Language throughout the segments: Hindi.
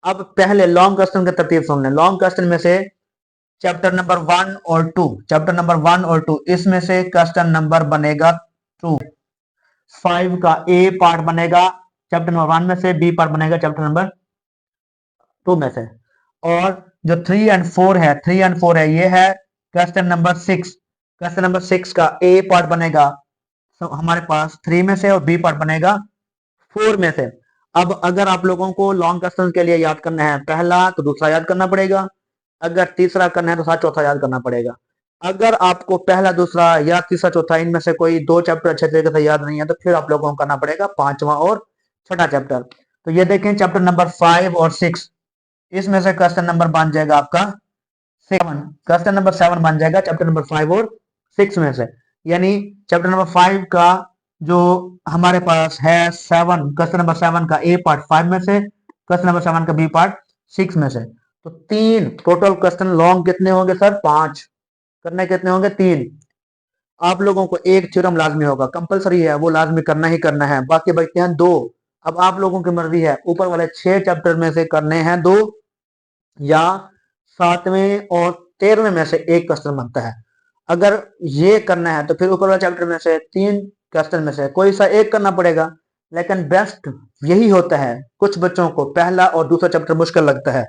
अब पहले लॉन्ग क्वेश्चन की तरतीब सुन लें। लॉन्ग क्वेश्चन में से चैप्टर नंबर 1 और 2 इसमें से क्वेश्चन नंबर बनेगा 2। 5 का ए पार्ट बनेगा चैप्टर नंबर 1 में से, बी पार्ट बनेगा चैप्टर नंबर 2 में से। और जो 3 और 4 है ये है क्वेश्चन नंबर 6। क्वेश्चन नंबर 6 का ए पार्ट बनेगा तो हमारे पास 3 में से, और बी पार्ट बनेगा 4 में से। अब अगर आप लोगों को लॉन्ग क्वेश्चन के लिए याद करना है पहला तो दूसरा याद करना पड़ेगा, अगर तीसरा करना है तो साथ चौथा याद करना पड़ेगा। अगर आपको पहला दूसरा या तीसरा चौथा इनमें से कोई 2 चैप्टर अच्छे तरीके से याद नहीं है तो फिर आप लोगों को करना पड़ेगा पांचवा और छठा चैप्टर। तो ये देखें चैप्टर नंबर 5 और 6 इसमें से क्वेश्चन नंबर बन जाएगा आपका 7। क्वेश्चन नंबर 7 बन जाएगा चैप्टर नंबर 5 और 6 में से। यानी चैप्टर नंबर 5 का जो हमारे पास है 7, क्वेश्चन नंबर 7 का ए पार्ट 5 में से, क्वेश्चन नंबर 7 का बी पार्ट 6 में से। तो 3 टोटल क्वेश्चन लॉन्ग कितने होंगे सर? 5 करने कितने होंगे? 3। आप लोगों को एक थ्योरम लाजमी होगा, कंपलसरी है, वो लाजमी करना ही करना है। बाकी बचते हैं 2। अब आप लोगों की मर्जी है, ऊपर वाले 6 चैप्टर में से करने हैं 2 या 7वें और 13वें में से एक क्वेश्चन बनता है। अगर ये करना है तो फिर ऊपर वाले चैप्टर में से 3 क्वेश्चन में से कोई सा एक करना पड़ेगा। लेकिन बेस्ट यही होता है, कुछ बच्चों को पहला और दूसरा चैप्टर मुश्किल लगता है,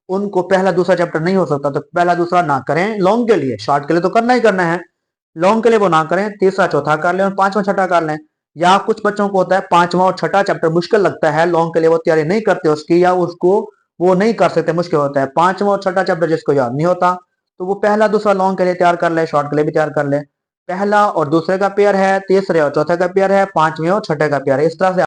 उनको पहला दूसरा चैप्टर नहीं हो सकता तो पहला दूसरा ना करें। लॉन्ग के लिए, शॉर्ट के लिए तो करना ही करना है, लॉन्ग के लिए वो ना करें, तीसरा चौथा कर लें और पांचवा छठा कर लें। या कुछ बच्चों को होता है पांचवा और छठा चैप्टर मुश्किल लगता है, लॉन्ग के लिए वो तैयारी नहीं करते उसकी, या उसको वो नहीं कर सकते, मुश्किल होता है। पांचवा और छठा चैप्टर जिसको याद नहीं होता तो वो पहला दूसरा लॉन्ग के लिए तैयार कर ले, शॉर्ट के लिए भी तैयार कर ले। पहला और दूसरे का पेयर है, तीसरे और चौथे का पेयर है, पांचवें और छठे का पेयर है। इस तरह से